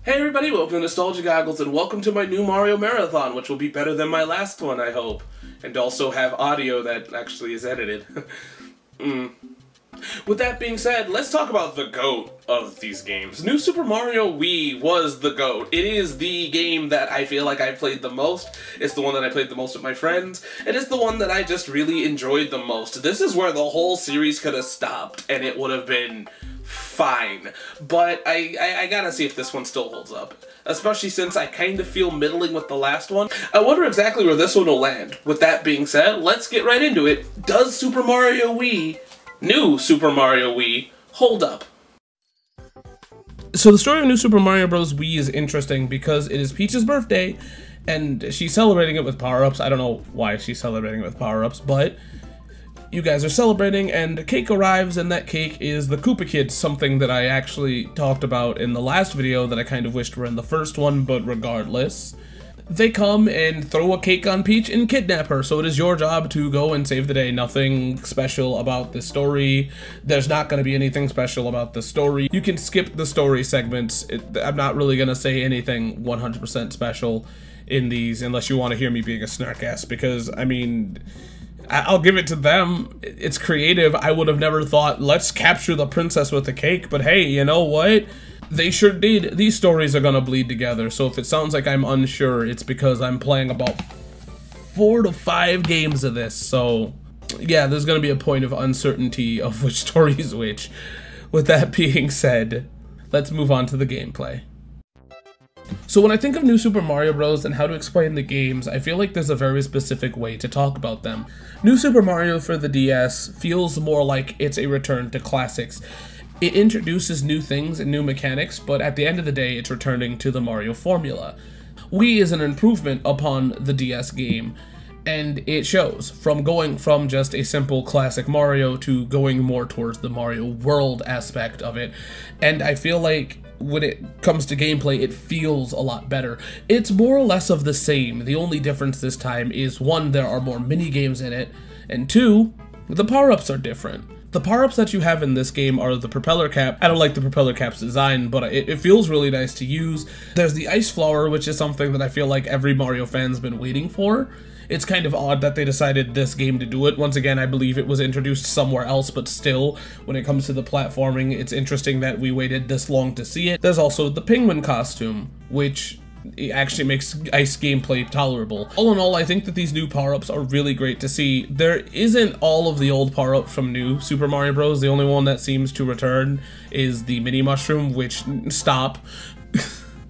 Hey everybody, welcome to Nostalgia Goggles, and welcome to my new Mario Marathon, which will be better than my last one, I hope. And also have audio that actually is edited. With that being said, let's talk about the GOAT of these games. New Super Mario Wii was the GOAT. It is the game that I feel like I played the most. It's the one that I played the most with my friends. It is the one that I just really enjoyed the most. This is where the whole series could have stopped, and it would have been fine. But I gotta see if this one still holds up. Especially since I kind of feel middling with the last one. I wonder exactly where this one will land. With that being said, let's get right into it. Does Super Mario Wii, New Super Mario Wii, hold up? So the story of New Super Mario Bros. Wii is interesting because it is Peach's birthday, and she's celebrating it with power-ups. I don't know why she's celebrating it with power-ups, but you guys are celebrating, and a cake arrives, and that cake is the Koopa Kid, something that I actually talked about in the last video that I kind of wished were in the first one, but regardless. They come and throw a cake on Peach and kidnap her, so it is your job to go and save the day. Nothing special about this story. There's not going to be anything special about the story. You can skip the story segments. I'm not really going to say anything 100% special in these unless you want to hear me being a snark ass, because, I mean, I'll give it to them. It's creative. I would have never thought, let's capture the princess with the cake, but hey, you know what? They sure did. These stories are gonna bleed together, so if it sounds like I'm unsure, it's because I'm playing about 4 to 5 games of this, so yeah, there's gonna be a point of uncertainty of which story is which. With that being said, let's move on to the gameplay. So when I think of New Super Mario Bros. And how to explain the games, I feel like there's a very specific way to talk about them. New Super Mario for the DS feels more like it's a return to classics. It introduces new things and new mechanics, but at the end of the day, it's returning to the Mario formula. Wii is an improvement upon the DS game, and it shows, from going from just a simple classic Mario to going more towards the Mario World aspect of it, and I feel like when it comes to gameplay, it feels a lot better. It's more or less of the same. The only difference this time is, 1, there are more mini-games in it, and 2, the power-ups are different. The power-ups that you have in this game are the propeller cap. I don't like the propeller cap's design, but it feels really nice to use. There's the ice flower, which is something that I feel like every Mario fan's been waiting for. It's kind of odd that they decided this game to do it. Once again, I believe it was introduced somewhere else, but still, when it comes to the platforming, it's interesting that we waited this long to see it. There's also the penguin costume, which it actually makes ice gameplay tolerable. All in all, I think that these new power-ups are really great to see. There isn't all of the old power-ups from New Super Mario Bros. The only one that seems to return is the mini mushroom, which, stop.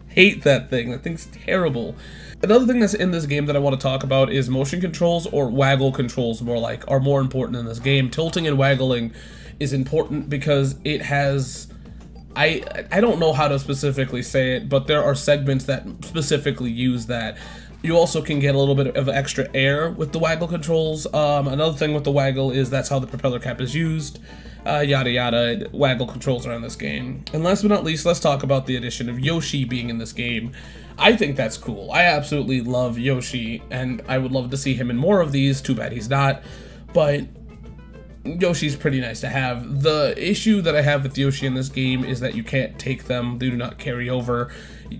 Hate that thing. That thing's terrible. Another thing that's in this game that I want to talk about is motion controls, or waggle controls more like, are more important in this game. Tilting and waggling is important because it has, I don't know how to specifically say it, but there are segments that specifically use that. You also can get a little bit of extra air with the waggle controls. Another thing with the waggle is that's how the propeller cap is used. Yada yada, waggle controls are in this game. And last but not least, let's talk about the addition of Yoshi being in this game. I think that's cool. I absolutely love Yoshi, and I would love to see him in more of these. Too bad he's not, but Yoshi's pretty nice to have. The issue that I have with Yoshi in this game is that you can't take them. They do not carry over.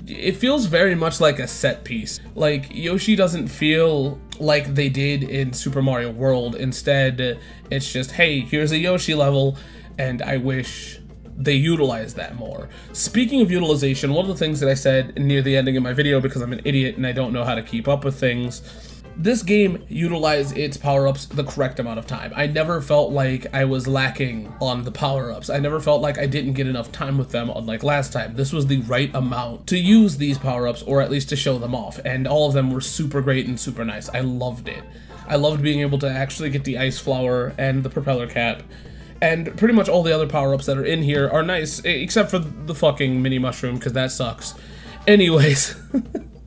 It feels very much like a set piece. Like, Yoshi doesn't feel like they did in Super Mario World. Instead, it's just, hey, here's a Yoshi level, and I wish they utilized that more. Speaking of utilization, one of the things that I said near the ending of my video, because I'm an idiot and I don't know how to keep up with things, this game utilized its power-ups the correct amount of time. I never felt like I was lacking on the power-ups. I never felt like I didn't get enough time with them, unlike last time. This was the right amount to use these power-ups, or at least to show them off, and all of them were super great and super nice. I loved it. I loved being able to actually get the ice flower and the propeller cap, and pretty much all the other power-ups that are in here are nice, except for the fucking mini mushroom, because that sucks. Anyways.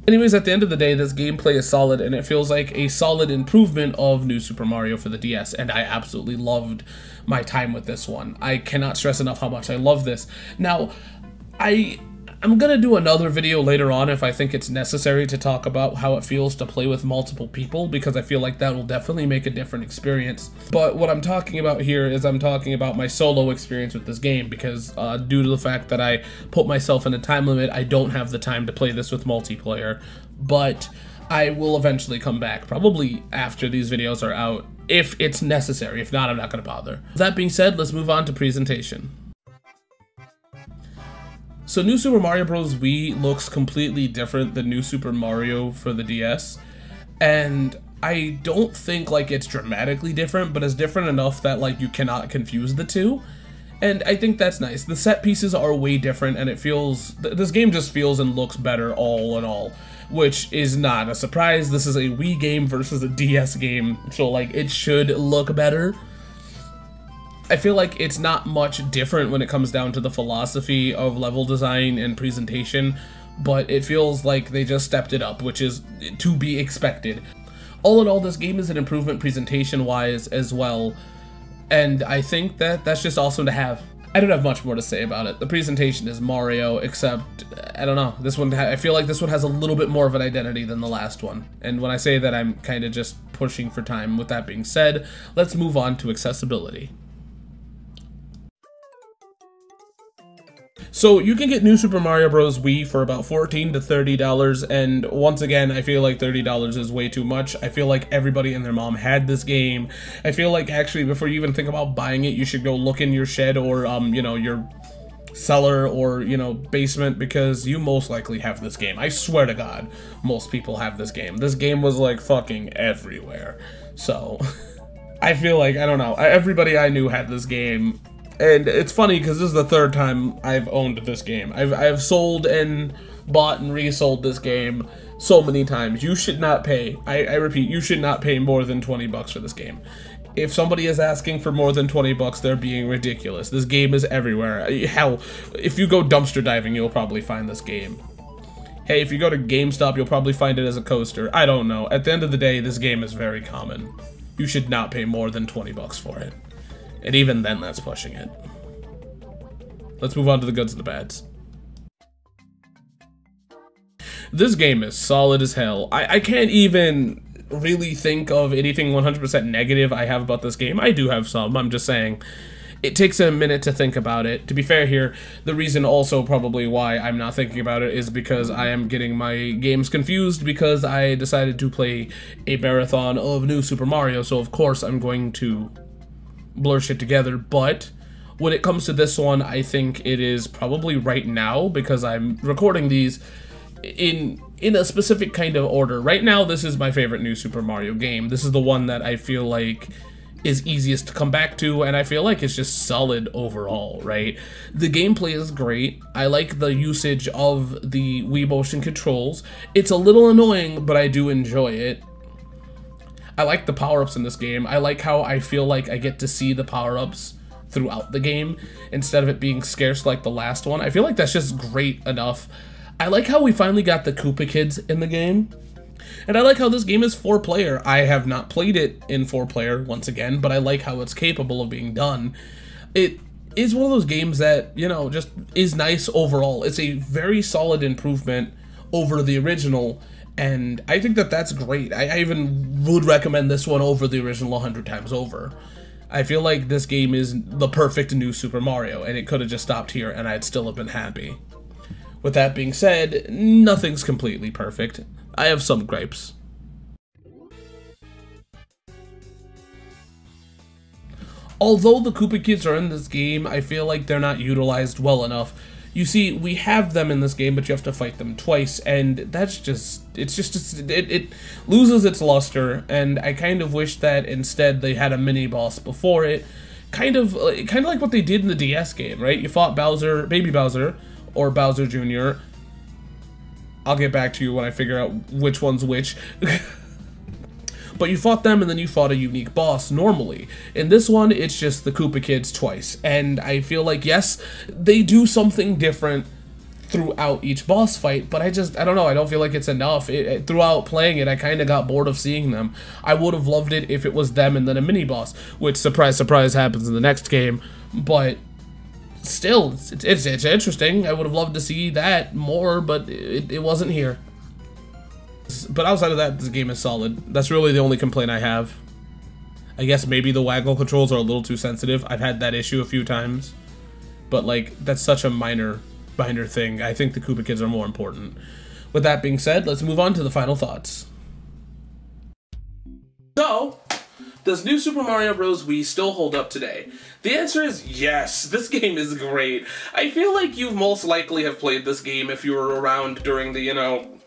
Anyways, at the end of the day, this gameplay is solid, and it feels like a solid improvement of New Super Mario for the DS, and I absolutely loved my time with this one. I cannot stress enough how much I love this. Now, I I'm gonna do another video later on if I think it's necessary to talk about how it feels to play with multiple people, because I feel like that will definitely make a different experience. But what I'm talking about here is I'm talking about my solo experience with this game, because due to the fact that I put myself in a time limit, I don't have the time to play this with multiplayer. But I will eventually come back, probably after these videos are out, if it's necessary. If not, I'm not gonna bother. That being said, let's move on to presentation. So New Super Mario Bros. Wii looks completely different than New Super Mario for the DS, and I don't think like it's dramatically different, but it's different enough that like you cannot confuse the two, and I think that's nice. The set pieces are way different, and it feels, this game just feels and looks better all in all, which is not a surprise. This is a Wii game versus a DS game, so like it should look better. I feel like it's not much different when it comes down to the philosophy of level design and presentation, but it feels like they just stepped it up, which is to be expected. All in all, this game is an improvement presentation-wise as well, and I think that that's just awesome to have. I don't have much more to say about it. The presentation is Mario, except, I don't know, this one, I feel like this one has a little bit more of an identity than the last one. And when I say that, I'm kind of just pushing for time. With that being said, let's move on to accessibility. So you can get New Super Mario Bros. Wii for about $14 to $30, and once again, I feel like $30 is way too much. I feel like everybody and their mom had this game. I feel like actually before you even think about buying it, you should go look in your shed or, you know, your cellar or, you know, basement, because you most likely have this game. I swear to God, most people have this game. This game was like fucking everywhere. So I feel like, I don't know, everybody I knew had this game. And it's funny because this is the third time I've owned this game. I've sold and bought and resold this game so many times. You should not pay, I repeat, you should not pay more than 20 bucks for this game. If somebody is asking for more than 20 bucks, they're being ridiculous. This game is everywhere. Hell, if you go dumpster diving, you'll probably find this game. Hey, if you go to GameStop, you'll probably find it as a coaster. I don't know. At the end of the day, this game is very common. You should not pay more than 20 bucks for it. And even then, that's pushing it. Let's move on to the goods and the bads. This game is solid as hell. I can't even really think of anything 100% negative I have about this game. I do have some, I'm just saying. It takes a minute to think about it. To be fair here, the reason also probably why I'm not thinking about it is because I am getting my games confused, because I decided to play a marathon of New Super Mario, so of course I'm going to blur shit together. But when it comes to this one, I think it is probably right now, because I'm recording these in a specific kind of order. Right now, this is my favorite New Super Mario game. This is the one that I feel like is easiest to come back to, and I feel like it's just solid overall, right? The gameplay is great. I like the usage of the Wii motion controls. It's a little annoying, but I do enjoy it. I like the power-ups in this game. I like how I feel like I get to see the power-ups throughout the game instead of it being scarce like the last one. I feel like that's just great enough. I like how we finally got the Koopa Kids in the game. And I like how this game is 4-player. I have not played it in 4-player once again, but I like how it's capable of being done. It is one of those games that, you know, just is nice overall. It's a very solid improvement over the original, and I think that that's great. I even would recommend this one over the original 100 times over. I feel like this game is the perfect New Super Mario, and it could have just stopped here and I'd still have been happy. With that being said, nothing's completely perfect. I have some gripes. Although the Koopa Kids are in this game, I feel like they're not utilized well enough. You see, we have them in this game, but you have to fight them twice, and that's just, it loses its luster, and I kind of wish that instead they had a mini-boss before it. Kind of like what they did in the DS game, right? You fought Bowser, Baby Bowser, or Bowser Jr. I'll get back to you when I figure out which one's which. But you fought them, and then you fought a unique boss normally. In this one, it's just the Koopa Kids twice. And I feel like, yes, they do something different throughout each boss fight, but I don't know, I don't feel like it's enough. Throughout playing it, I kind of got bored of seeing them. I would have loved it if it was them and then a mini-boss, which, surprise, surprise, happens in the next game. But still, it's interesting. I would have loved to see that more, but it wasn't here. But outside of that, this game is solid. That's really the only complaint I have. I guess maybe the waggle controls are a little too sensitive. I've had that issue a few times. But, like, that's such a minor thing. I think the Koopa Kids are more important. With that being said, let's move on to the final thoughts. So, does New Super Mario Bros. Wii still hold up today? The answer is yes. This game is great. I feel like you most likely have played this game if you were around during the, you know,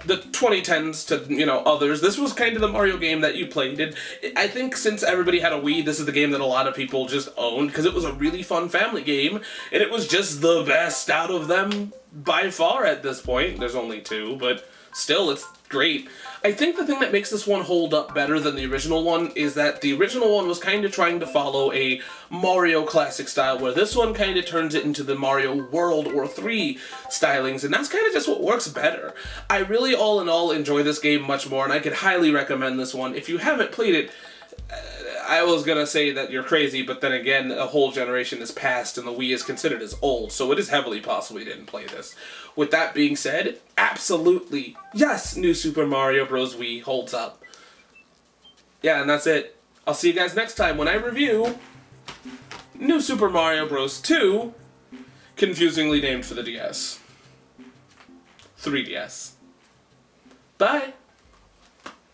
the 2010s to, you know, others. This was kind of the Mario game that you played. And I think since everybody had a Wii, this is the game that a lot of people just owned because it was a really fun family game, and it was just the best out of them by far at this point. There's only two, but still, it's great. I think the thing that makes this one hold up better than the original one is that the original one was kind of trying to follow a Mario classic style, where this one kind of turns it into the Mario World or 3 stylings, and that's kind of just what works better. I really, all in all, enjoy this game much more, and I could highly recommend this one. If you haven't played it, I was gonna say that you're crazy, but then again, a whole generation has passed and the Wii is considered as old, so it is heavily possible you didn't play this. With that being said, absolutely, yes, New Super Mario Bros. Wii holds up. Yeah, and that's it. I'll see you guys next time when I review New Super Mario Bros. 2, confusingly named for the DS. 3DS. Bye!